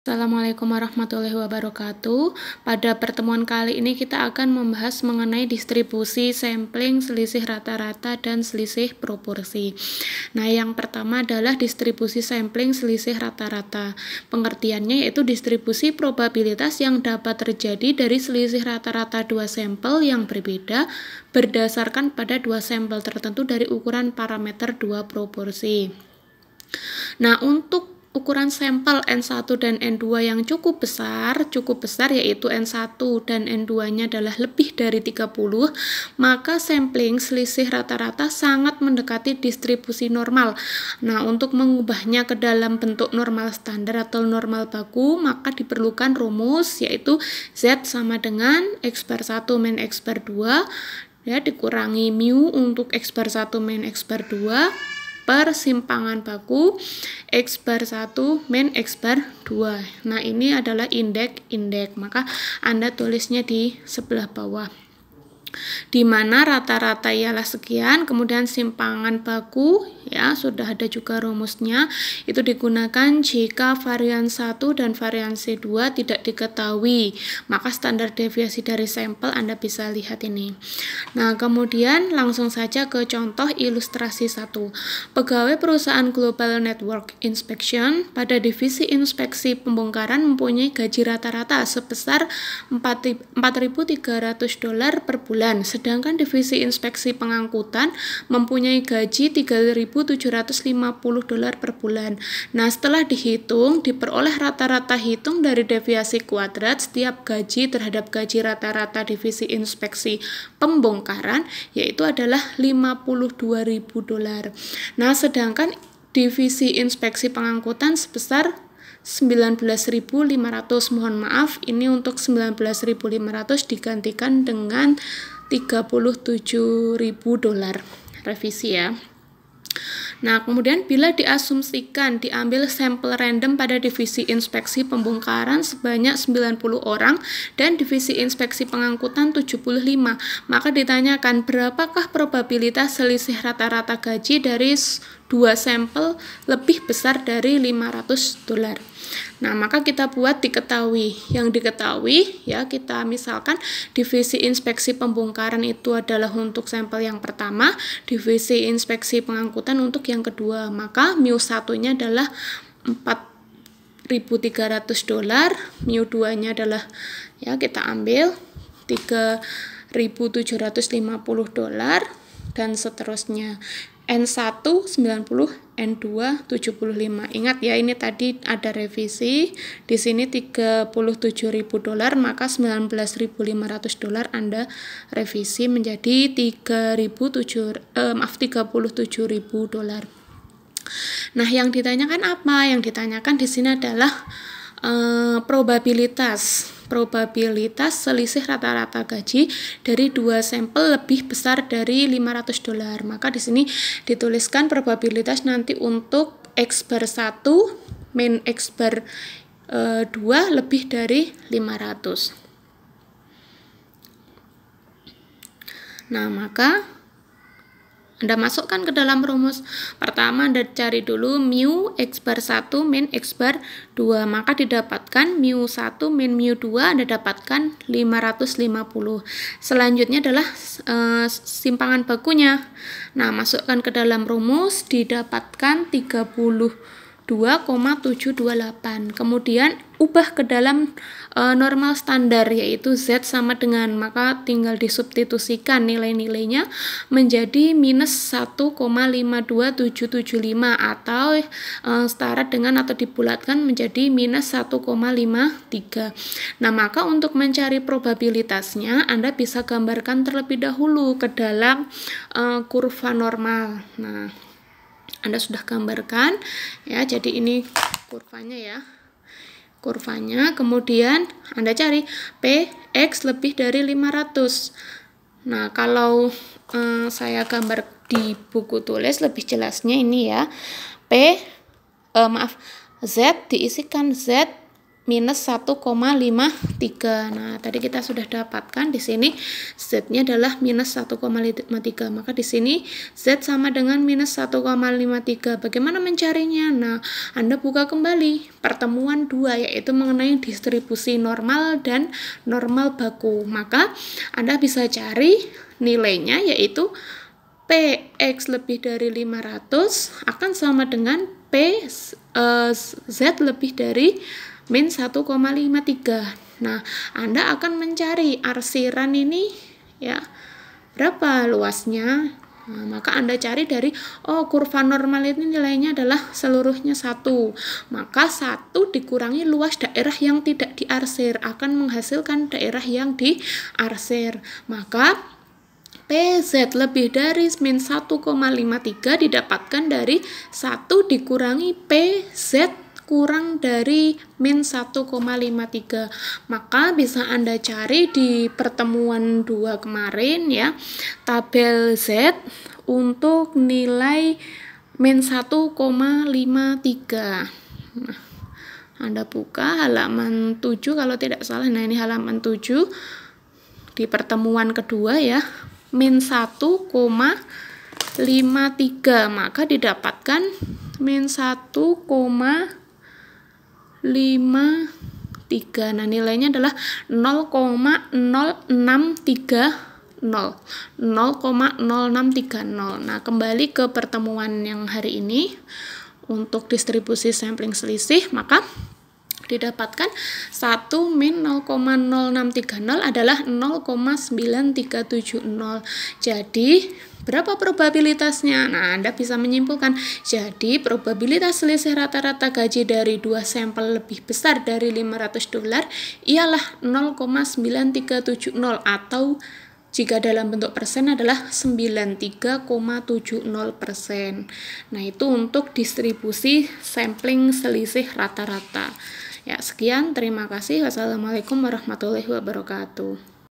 Assalamualaikum warahmatullahi wabarakatuh. Pada pertemuan kali ini kita akan membahas mengenai distribusi sampling, selisih rata-rata, dan selisih proporsi. Nah, yang pertama adalah distribusi sampling selisih rata-rata. Pengertiannya yaitu distribusi probabilitas yang dapat terjadi dari selisih rata-rata dua sampel yang berbeda berdasarkan pada dua sampel tertentu dari ukuran parameter dua proporsi. Nah, untuk ukuran sampel N1 dan N2 yang cukup besar yaitu N1 dan N2-nya adalah lebih dari 30, maka sampling selisih rata-rata sangat mendekati distribusi normal. Nah, untuk mengubahnya ke dalam bentuk normal standar atau normal baku, maka diperlukan rumus yaitu Z sama dengan X bar 1 min X bar 2 ya, dikurangi mu untuk X bar 1 min X bar 2 per simpangan baku X bar 1 min X bar 2. Nah, ini adalah indeks, maka Anda tulisnya di sebelah bawah, di mana rata-rata ialah sekian, kemudian simpangan baku ya sudah ada juga rumusnya, itu digunakan jika varian 1 dan variansi 2 tidak diketahui, maka standar deviasi dari sampel Anda bisa lihat ini. Nah, kemudian langsung saja ke contoh ilustrasi 1. Pegawai perusahaan Global Network Inspection pada divisi inspeksi pembongkaran mempunyai gaji rata-rata sebesar $4.300 per bulan, sedangkan divisi inspeksi pengangkutan mempunyai gaji $3.750 per bulan. Nah, setelah dihitung, diperoleh rata-rata hitung dari deviasi kuadrat setiap gaji terhadap gaji rata-rata divisi inspeksi pembongkaran, yaitu adalah $52.000. Nah, sedangkan divisi inspeksi pengangkutan sebesar 19.500. Mohon maaf, ini untuk 19.500 digantikan dengan $37.000. Revisi ya. Nah, kemudian bila diasumsikan diambil sampel random pada divisi inspeksi pembongkaran sebanyak 90 orang dan divisi inspeksi pengangkutan 75, maka ditanyakan berapakah probabilitas selisih rata-rata gaji dari dua sampel lebih besar dari $500. Nah, maka kita buat diketahui. Yang diketahui ya, kita misalkan divisi inspeksi pembongkaran itu adalah untuk sampel yang pertama, divisi inspeksi pengangkutan untuk yang kedua. Maka mu satunya adalah $4.300, mu 2-nya adalah ya kita ambil $3.750 dan seterusnya. N1 90, N2 75. Ingat ya, ini tadi ada revisi. Di sini $37.000, maka $19.500 Anda revisi menjadi $37.000. Nah, yang ditanyakan apa? Yang ditanyakan di sini adalah probabilitas selisih rata-rata gaji dari dua sampel lebih besar dari $500. Maka di sini dituliskan probabilitas nanti untuk X bar 1 min X bar 2 lebih dari 500. Nah, maka Anda masukkan ke dalam rumus. Pertama, Anda cari dulu mu X bar 1 min X bar 2. Maka didapatkan mu 1 min mu 2, Anda dapatkan 550. Selanjutnya adalah simpangan bakunya. Nah, masukkan ke dalam rumus, didapatkan 32,728. Kemudian ubah ke dalam normal standar, yaitu Z sama dengan, maka tinggal disubstitusikan nilai-nilainya menjadi minus 1,52775 atau setara dengan atau dibulatkan menjadi minus 1,53. Nah, maka untuk mencari probabilitasnya Anda bisa gambarkan terlebih dahulu ke dalam kurva normal. Nah, Anda sudah gambarkan ya, jadi ini kurvanya, kemudian Anda cari Px lebih dari 500. Nah, kalau saya gambar di buku tulis lebih jelasnya ini ya, Z diisikan Z minus 1,53. Nah, tadi kita sudah dapatkan di sini Z-nya adalah minus 1,53. Maka di sini Z sama dengan minus 1,53. Bagaimana mencarinya? Nah, Anda buka kembali pertemuan 2, yaitu mengenai distribusi normal dan normal baku. Maka Anda bisa cari nilainya, yaitu PX lebih dari 500 akan sama dengan Z lebih dari min 1,53. Nah, Anda akan mencari arsiran ini ya berapa luasnya. Nah, maka Anda cari dari kurva normal ini nilainya adalah seluruhnya 1. Maka 1 dikurangi luas daerah yang tidak diarsir akan menghasilkan daerah yang diarsir. Maka PZ lebih dari min 1,53 didapatkan dari 1 dikurangi PZ kurang dari min 1,53. Maka bisa Anda cari di pertemuan 2 kemarin ya, tabel Z untuk nilai min 1,53. Nah, Anda buka halaman 7 kalau tidak salah. Nah, ini halaman 7 di pertemuan kedua ya, min 1,53, maka didapatkan min 1,53. Nah, nilainya adalah 0,0630. Nah, kembali ke pertemuan yang hari ini untuk distribusi sampling selisih, maka didapatkan 1 min 0,0630 adalah 0,9370. Jadi berapa probabilitasnya? Nah, Anda bisa menyimpulkan. Jadi probabilitas selisih rata-rata gaji dari 2 sampel lebih besar dari $500 ialah 0,9370 atau jika dalam bentuk persen adalah 93,70%. Nah, itu untuk distribusi sampling selisih rata-rata. Ya, sekian, terima kasih. Wassalamualaikum warahmatullahi wabarakatuh.